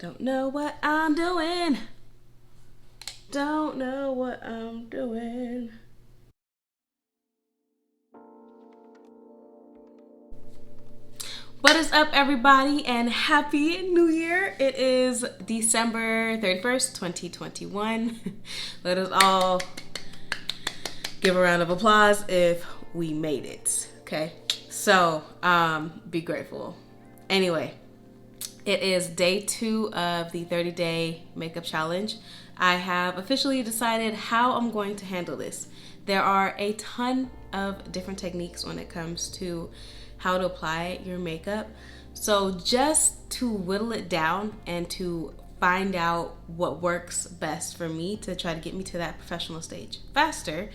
Don't know what I'm doing. Don't know what I'm doing. What is up, everybody, and Happy New Year. It is December 31st, 2021. Let us all give a round of applause if we made it, okay? So, be grateful. Anyway, it is day 2 of the 30-day makeup challenge. I have officially decided how I'm going to handle this. There are a ton of different techniques when it comes to how to apply your makeup. So just to whittle it down and to find out what works best for me to try to get me to that professional stage faster,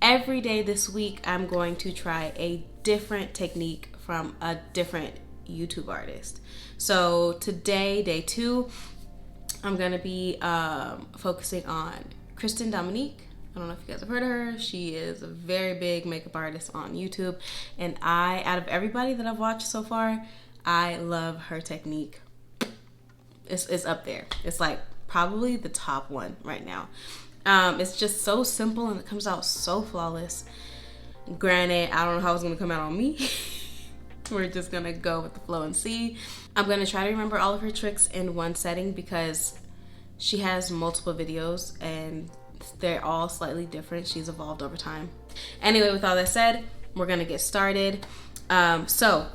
every day this week I'm going to try a different technique from a different YouTube artist. So today, day 2, I'm gonna be focusing on Christen Dominqiue. I don't know if you guys have heard of her. She is a very big makeup artist on YouTube, and out of everybody that I've watched so far, I love her technique. It's up there. It's like probably the top one right now. It's just so simple and it comes out so flawless. Granted, I don't know how it's gonna come out on me. We're just gonna go with the flow and see. I'm gonna try to remember all of her tricks in one setting because she has multiple videos and they're all slightly different. She's evolved over time. Anyway, with all that said, we're gonna get started. So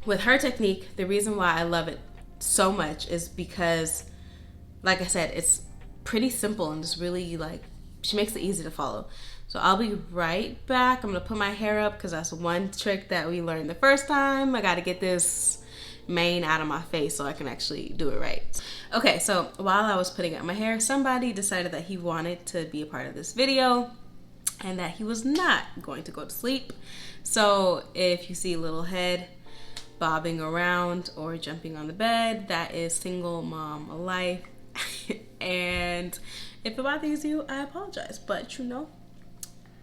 with her technique, the reason why I love it so much is because, like I said, it's pretty simple and it's really like, she makes it easy to follow. So I'll be right back. I'm gonna put my hair up because that's one trick that we learned the first time. I gotta get this mane out of my face so I can actually do it right. Okay, so while I was putting up my hair, somebody decided that he wanted to be a part of this video and that he was not going to go to sleep. So if you see a little head bobbing around or jumping on the bed, that is single mom life. And if it bothers you, I apologize, but you know,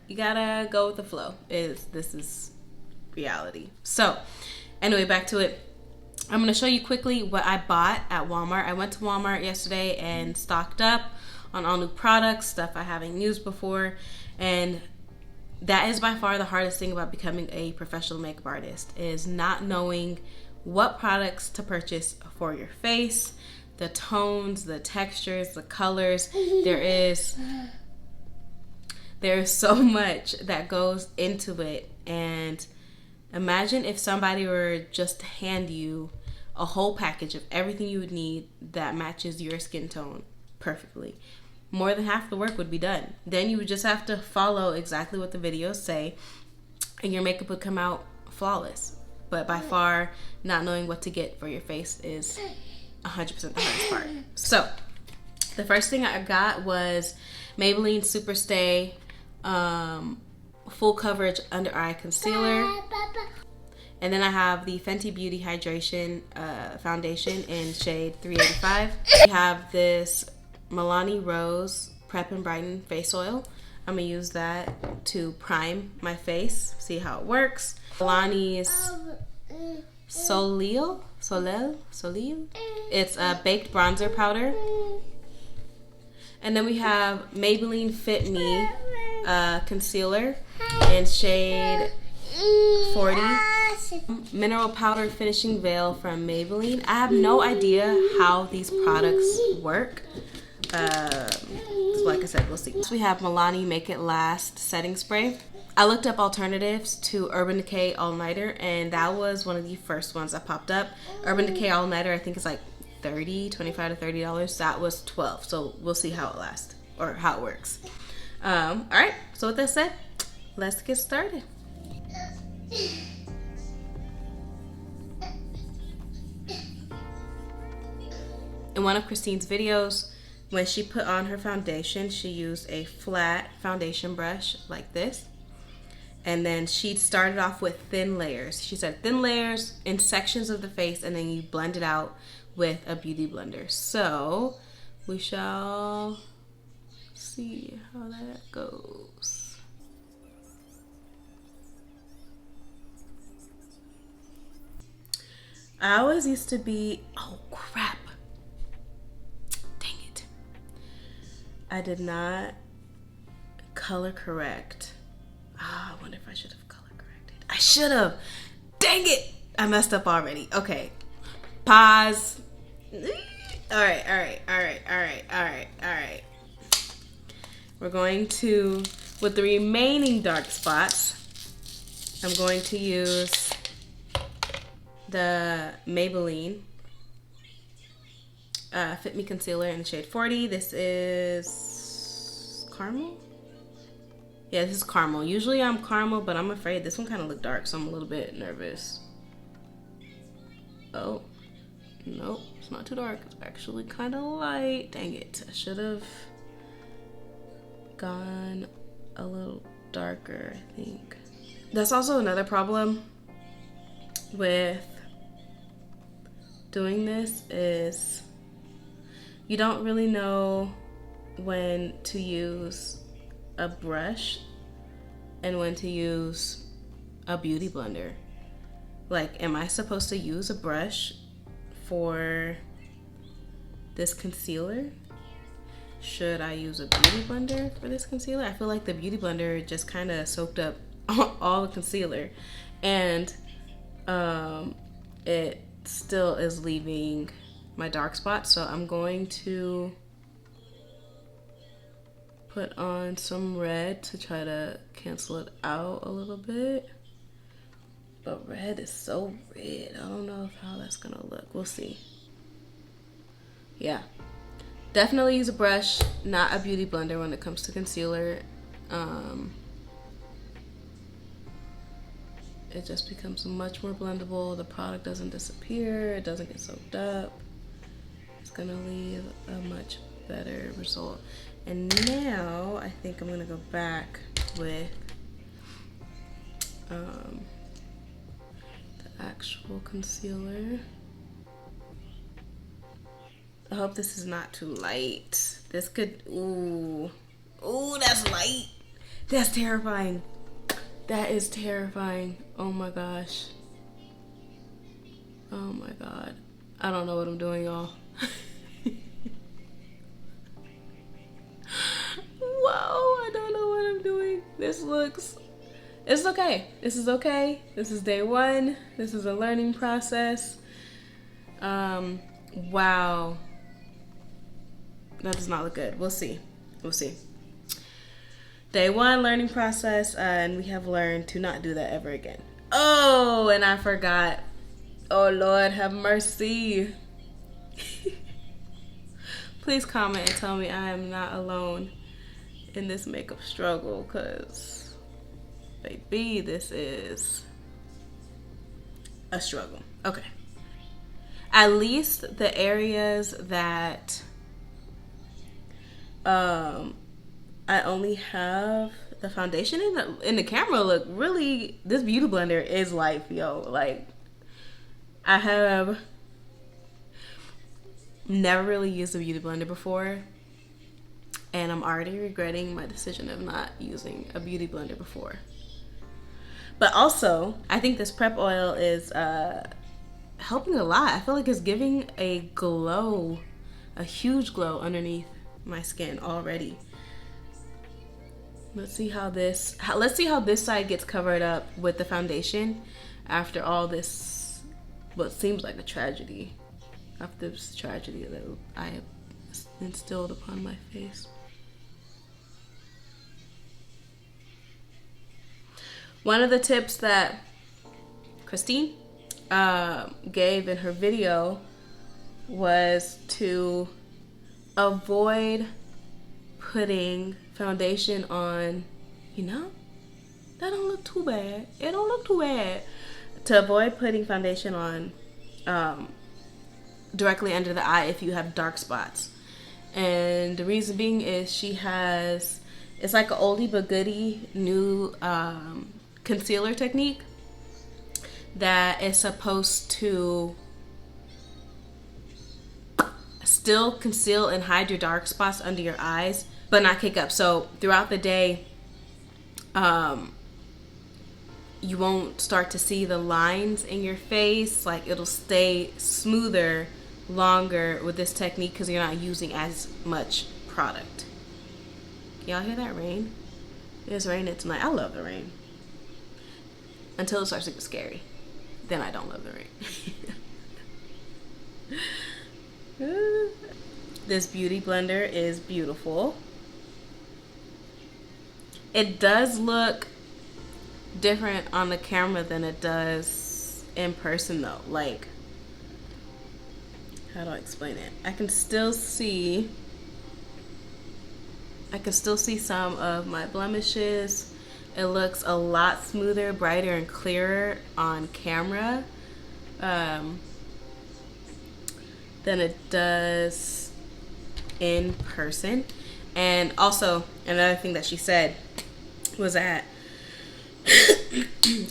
you gotta go with the flow. This is reality. So anyway, back to it. I'm gonna show you quickly what I bought at Walmart. I went to Walmart yesterday and stocked up on all new products, stuff I haven't used before, and that is by far the hardest thing about becoming a professional makeup artist, is not knowing what products to purchase for your face, the tones, the textures, the colors. There's so much that goes into it, and imagine if somebody were just to hand you a whole package of everything you would need that matches your skin tone perfectly. More than half the work would be done. Then you would just have to follow exactly what the videos say and your makeup would come out flawless. But by far, not knowing what to get for your face is 100% the hardest part. So the first thing I got was Maybelline Super Stay full coverage under eye concealer, and then I have the Fenty Beauty Hydration foundation in shade 385. We have this Milani Rose Prep and Brighten face oil. I'm gonna use that to prime my face, see how it works. Milani's Soleil. It's a baked bronzer powder. And then we have Maybelline Fit Me concealer in shade 40. Mineral powder finishing veil from Maybelline. I have no idea how these products work. Like I said, we'll see. So we have Milani Make It Last setting spray. I looked up alternatives to Urban Decay All Nighter, and that was one of the first ones that popped up. Urban Decay All Nighter, I think, is like $25 to $30. That was $12. So we'll see how it lasts or how it works. All right. So with that said, let's get started. In one of Christine's videos, when she put on her foundation, she used a flat foundation brush like this. And then she started off with thin layers. She said thin layers in sections of the face, and then you blend it out with a beauty blender. So we shall see how that goes. I always used to be, oh crap. I did not color correct. I wonder if I should have color corrected. I should have. Dang it! I messed up already. Okay. Pause. All right. We're going to, with the remaining dark spots, I'm going to use the Maybelline Fit Me Concealer in the shade 40. This is caramel? Yeah, this is caramel. Usually I'm caramel, but I'm afraid this one kind of looked dark, so I'm a little bit nervous. Oh, nope, it's not too dark. It's actually kind of light. Dang it, I should have gone a little darker, I think. That's also another problem with doing this is you don't really know when to use a brush and when to use a beauty blender. Like, am I supposed to use a brush for this concealer? Should I use a beauty blender for this concealer? I feel like the beauty blender just kind of soaked up all the concealer, and it still is leaving my dark spots. So I'm going to put on some red to try to cancel it out a little bit. But red is so red. I don't know how that's gonna look. We'll see. Yeah. Definitely use a brush, not a beauty blender when it comes to concealer. It just becomes much more blendable. The product doesn't disappear. It doesn't get soaked up. It's gonna leave a much better result. And now I think I'm gonna go back with the actual concealer. I hope this is not too light. This could, ooh, that's light. That's terrifying. That is terrifying. Oh my gosh. Oh my God. I don't know what I'm doing, y'all. Whoa, I don't know what I'm doing. This looks, it's okay. This is okay. This is day one. This is a learning process. Wow. That does not look good. We'll see. We'll see. Day one, learning process, and we have learned to not do that ever again. Oh, and I forgot. Oh, Lord, have mercy. Please comment and tell me I am not alone in this makeup struggle, because, baby, this is a struggle. Okay. At least the areas that I only have the foundation in the camera look really, this beauty blender is life, yo. Like, I have never really used a beauty blender before, and I'm already regretting my decision of not using a beauty blender before. But also, I think this prep oil is helping a lot. I feel like it's giving a glow, a huge glow underneath my skin already. Let's see how this side gets covered up with the foundation after all this, what seems like a tragedy, after this tragedy that I have instilled upon my face. One of the tips that Christine gave in her video was to avoid putting foundation on, that don't look too bad. It don't look too bad. To avoid putting foundation on directly under the eye if you have dark spots. And the reason being is it's like an oldie but goodie new concealer technique that is supposed to still conceal and hide your dark spots under your eyes, but not kick up. So throughout the day, you won't start to see the lines in your face. Like, it'll stay smoother longer with this technique because you're not using as much product. Y'all hear that rain? It's raining tonight. I love the rain. Until it starts to get scary. Then I don't love the rain. This beauty blender is beautiful. It does look different on the camera than it does in person though. Like, how do I explain it? I can still see some of my blemishes. It looks a lot smoother, brighter, and clearer on camera than it does in person. And also, another thing that she said was that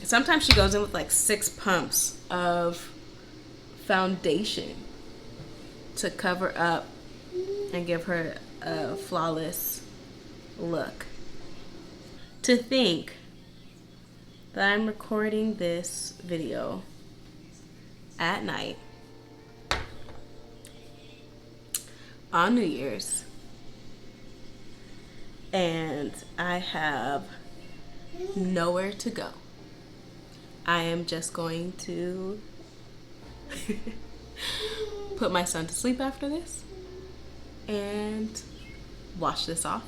sometimes she goes in with like 6 pumps of foundation to cover up and give her a flawless look. To think that I'm recording this video at night on New Year's, and I have nowhere to go. I am just going to put my son to sleep after this and wash this off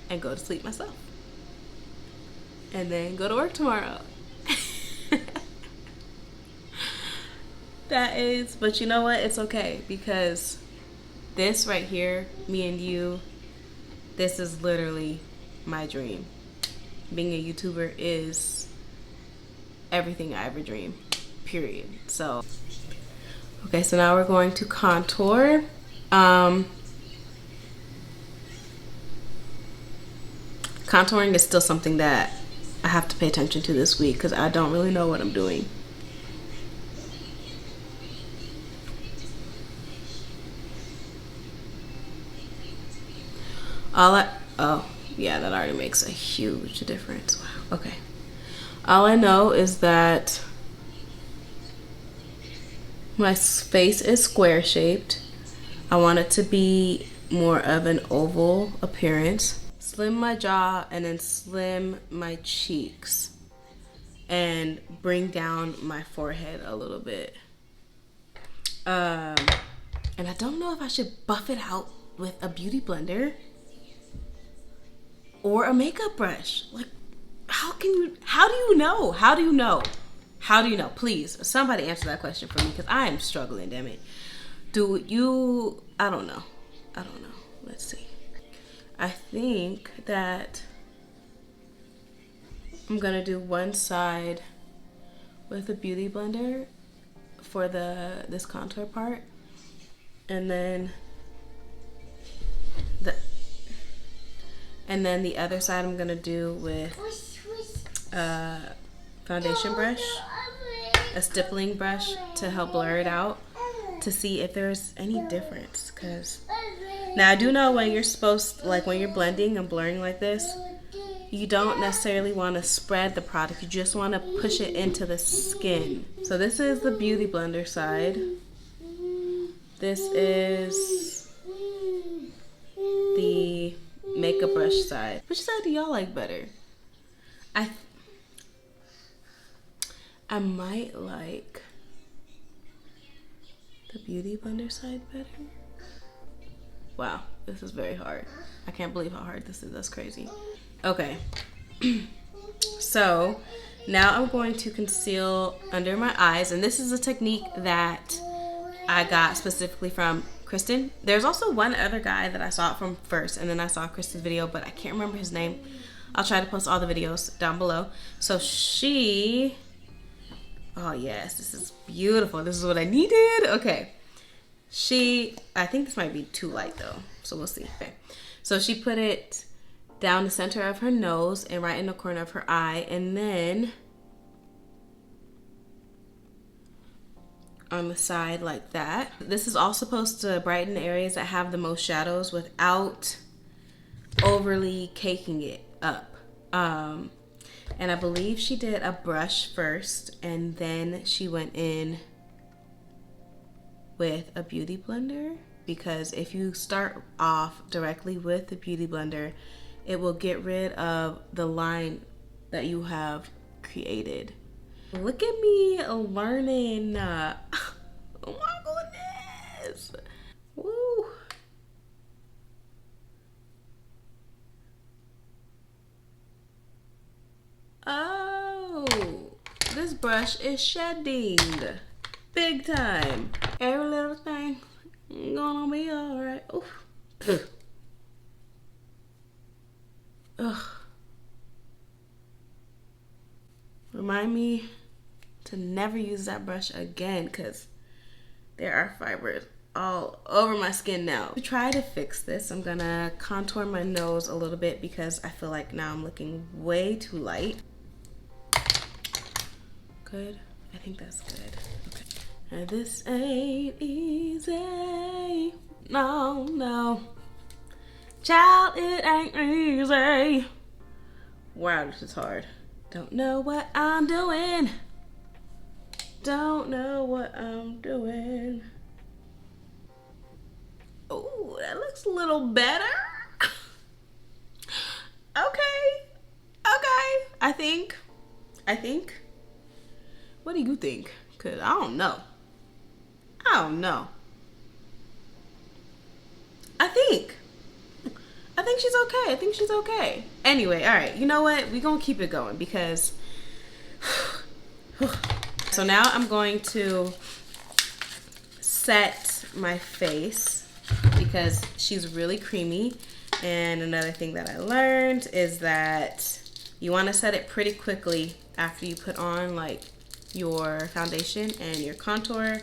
and go to sleep myself. And then go to work tomorrow. But you know what? It's okay, because this right here, me and you, this is literally my dream. Being a YouTuber is everything I ever dreamed, period. So, okay, so now we're going to contour. Contouring is still something that I have to pay attention to this week because I don't really know what I'm doing. Oh, yeah, that already makes a huge difference. Wow, okay. All I know is that my face is square shaped. I want it to be more of an oval appearance. Slim my jaw and then slim my cheeks and bring down my forehead a little bit. And I don't know if I should buff it out with a beauty blender or a makeup brush. Like, how do you know? Please, somebody answer that question for me, because I am struggling, damn it. I don't know. Let's see. I think that I'm gonna do one side with a beauty blender for this contour part, and then the other side I'm gonna do with a foundation brush, a stippling brush to help blur it out, to see if there's any difference. Because now I do know when you're blending and blurring like this, you don't necessarily want to spread the product. You just want to push it into the skin. So this is the beauty blender side. This is the makeup brush side. Which side do y'all like better? I might like the beauty blender side better. Wow, this is very hard. I can't believe how hard this is. That's crazy. Okay. So now I'm going to conceal under my eyes, and this is a technique that I got specifically from Christen. There's also one other guy that I saw it from first, and then I saw Christen's video, but I can't remember his name. I'll try to post all the videos down below. So oh yes, this is beautiful. This is what I needed. Okay. I think this might be too light though, so we'll see. Okay. So she put it down the center of her nose and right in the corner of her eye, and then on the side like that. This is all supposed to brighten the areas that have the most shadows without overly caking it up. And I believe she did a brush first, and then she went in with a beauty blender, because if you start off directly with the beauty blender, it will get rid of the line that you have created. Look at me learning. Oh my goodness. Woo. Oh, this brush is shedding big time. Every little thing gonna be alright. Oof. Ugh. Remind me to never use that brush again, because there are fibers all over my skin now. To try to fix this, I'm gonna contour my nose a little bit because I feel like now I'm looking way too light. Good. I think that's good. Okay. And this ain't easy. No, no. Child, it ain't easy. Wow, this is hard. Don't know what I'm doing. Don't know what I'm doing. Oh, that looks a little better. Okay. I think. What do you think? Cause I don't know. I think she's okay. Anyway, all right. You know what? We're gonna keep it going because. So now I'm going to set my face because she's really creamy. And another thing that I learned is that you want to set it pretty quickly after you put on like your foundation and your contour,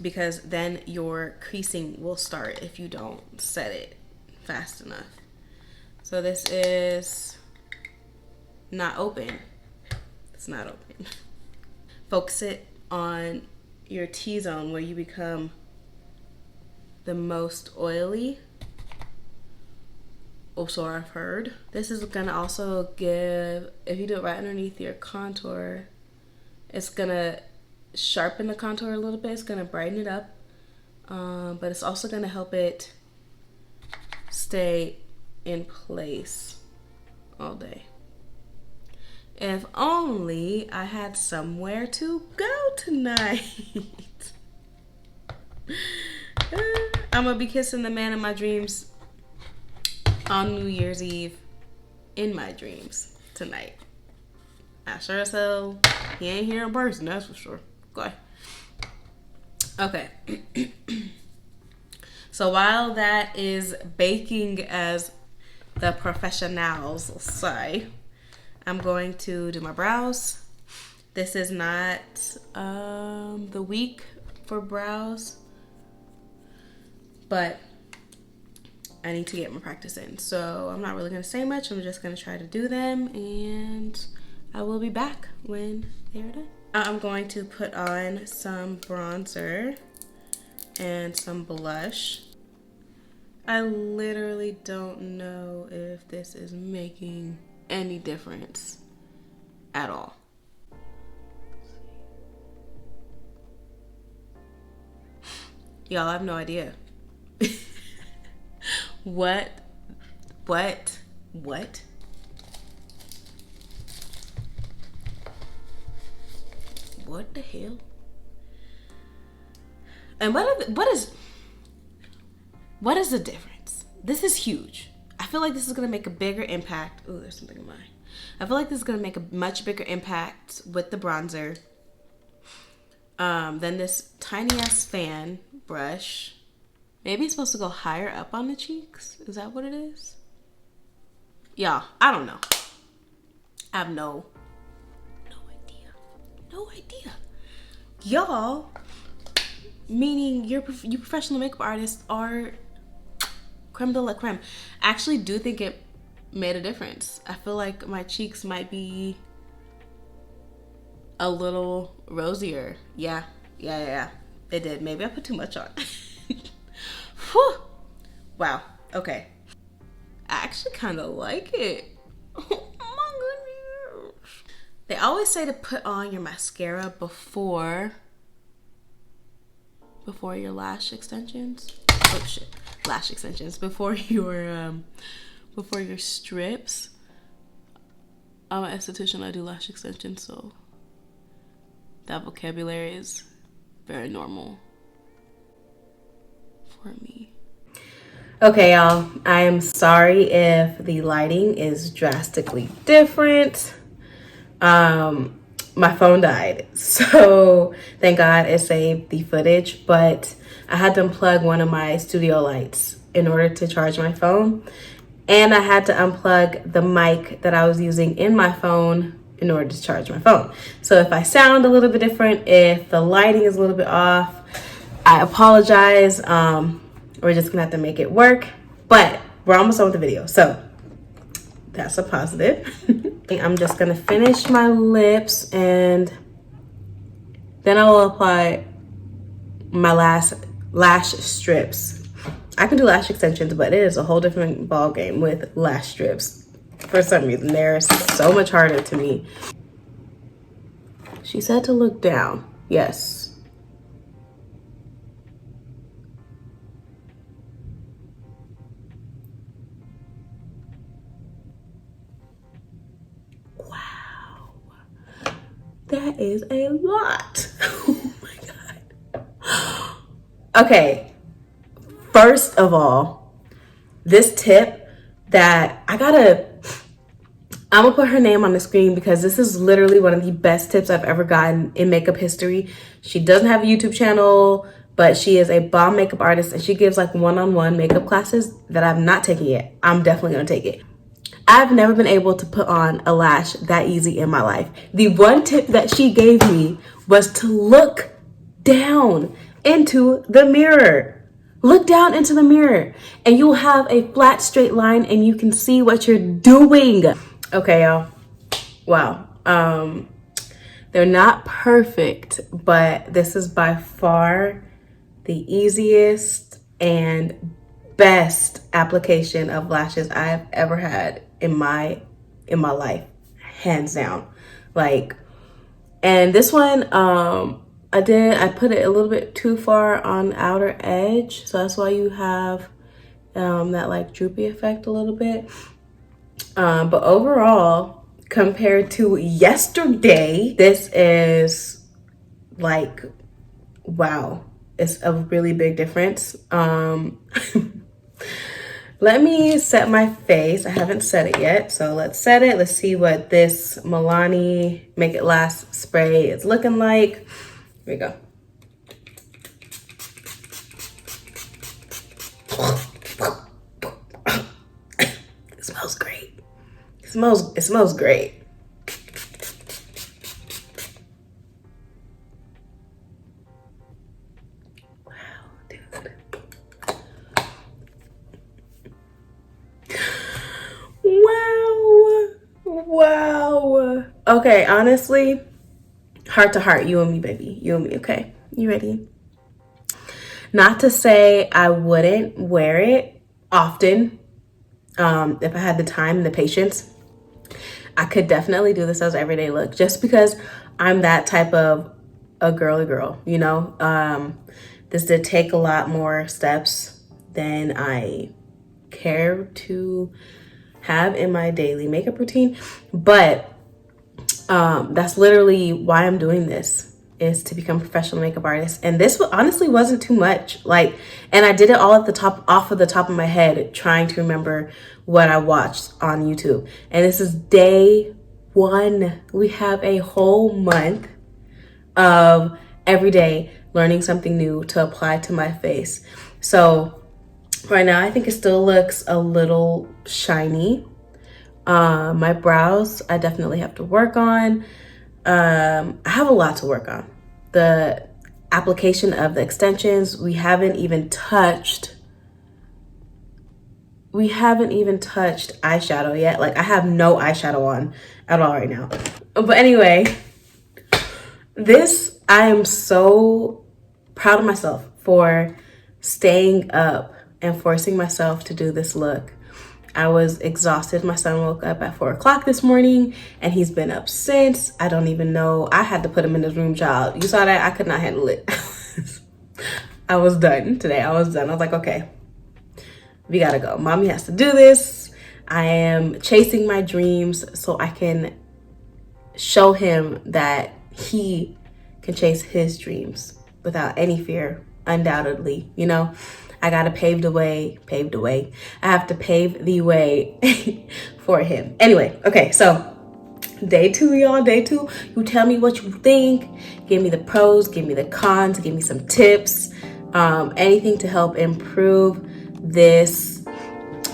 because then your creasing will start if you don't set it fast enough. So this is not open. It's not open. Focus it on your T-zone where you become the most oily. Also, I've heard. This is gonna also give, if you do it right underneath your contour, it's gonna sharpen the contour a little bit. It's gonna brighten it up, but it's also gonna help it stay in place all day. If only I had somewhere to go tonight. I'm gonna be kissing the man of my dreams on New Year's Eve in my dreams tonight. I sure as hell he ain't here in person, that's for sure. Okay. So while that is baking, as the professionals say, I'm going to do my brows. This is not the week for brows, but I need to get my practice in. So I'm not really gonna say much. I'm just gonna try to do them and I will be back when they are done. I'm going to put on some bronzer and some blush. I literally don't know if this is making any difference at all. Y'all, I have no idea. What? What the hell? And what is the difference? This is huge. I feel like this is gonna make a bigger impact. Oh, there's something in mine. I feel like this is gonna make a much bigger impact with the bronzer than this tiny ass fan brush. Maybe it's supposed to go higher up on the cheeks. Is that what it is? Y'all, I don't know. I have no idea. Y'all, meaning you professional makeup artists are creme de la creme. I actually do think it made a difference. I feel like my cheeks might be a little rosier. Yeah. It did. Maybe I put too much on. Whew. Wow. Okay. I actually kind of like it. Oh my goodness. They always say to put on your mascara before your lash extensions. Oh shit. lash extensions before your strips. I'm an esthetician. I do lash extensions, so that vocabulary is very normal for me. Okay, y'all, I am sorry if the lighting is drastically different. My phone died, so thank God it saved the footage, but I had to unplug one of my studio lights in order to charge my phone, and I had to unplug the mic that I was using in my phone in order to charge my phone. So if I sound a little bit different, if the lighting is a little bit off, I apologize. We're just gonna have to make it work, but we're almost done with the video, so that's a positive. I'm just gonna finish my lips and then I will apply my last lash strips. I can do lash extensions, but it is a whole different ball game with lash strips. For some reason, they're so much harder to me. She said to look down. Yes. That is a lot. Oh my God. Okay, first of all, this tip that I'm gonna put her name on the screen because this is literally one of the best tips I've ever gotten in makeup history. She doesn't have a YouTube channel, but she is a bomb makeup artist and she gives like one-on-one makeup classes that I've not taken yet. I'm definitely gonna take it. I've never been able to put on a lash that easy in my life. The one tip that she gave me was to look down into the mirror. Look down into the mirror and you'll have a flat straight line and you can see what you're doing. Okay, y'all. Wow. They're not perfect, but this is by far the easiest and best application of lashes I've ever had in my life, hands down. Like, and this one I put it a little bit too far on the outer edge, so that's why you have that like droopy effect a little bit, but overall compared to yesterday, this is like, wow, it's a really big difference. Let me set my face. I haven't set it yet, so let's set it. Let's see what this Milani Make It Last spray is looking like. Here we go. It smells great. It smells great. Wow. Okay, honestly, heart to heart, you and me, baby. You and me, okay? You ready? Not to say I wouldn't wear it often. If I had the time and the patience, I could definitely do this as an everyday look just because I'm that type of a girly girl, you know? This did take a lot more steps than I care to have in my daily makeup routine, but that's literally why I'm doing this, is to become a professional makeup artist. And this honestly wasn't too much, like, and I did it all off of the top of my head, trying to remember what I watched on YouTube. And this is day one. We have a whole month of every day learning something new to apply to my face. So right now, I think it still looks a little shiny. My brows, I definitely have to work on. I have a lot to work on. The application of the extensions, we haven't even touched eyeshadow yet. Like, I have no eyeshadow on at all right now. But anyway, I am so proud of myself for staying up and forcing myself to do this look. I was exhausted. My son woke up at 4 o'clock this morning and he's been up since. I don't even know. I had to put him in his room, child. You saw that? I could not handle it. I was done today. I was like, okay, we gotta go. Mommy has to do this. I am chasing my dreams so I can show him that he can chase his dreams without any fear, undoubtedly. You know, I gotta pave the way. I have to pave the way for him. Anyway, okay, so day 2, y'all, day 2. You tell me what you think. Give me the pros, give me the cons, give me some tips, anything to help improve this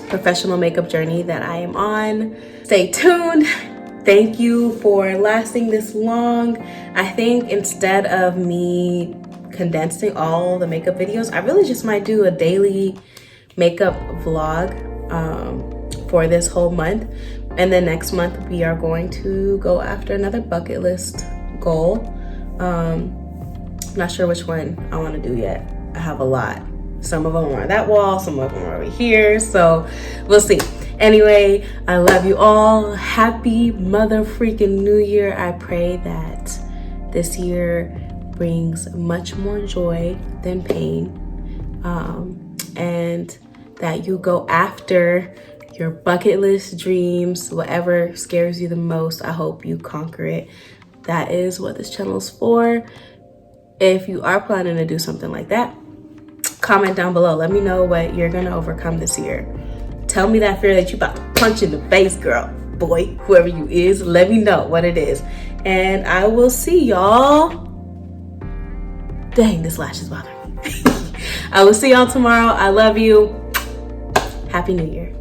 professional makeup journey that I am on. Stay tuned. Thank you for lasting this long. I think instead of me condensing all the makeup videos, I really just might do a daily makeup vlog for this whole month. And then next month we are going to go after another bucket list goal. I'm not sure which one I want to do yet. I have a lot. Some of them are on that wall, some of them are over here, so we'll see. Anyway, I love you all. Happy mother freaking New Year. I pray that this year brings much more joy than pain, and that you go after your bucket list dreams. Whatever scares you the most, I hope you conquer it. That is what this channel is for. If you are planning to do something like that, comment down below. Let me know what you're gonna overcome this year. Tell me that fear that you about to punch in the face, girl, boy, whoever you is. Let me know what it is. And I will see y'all. Dang, this lash is bothering me. I will see y'all tomorrow. I love you. Happy New Year.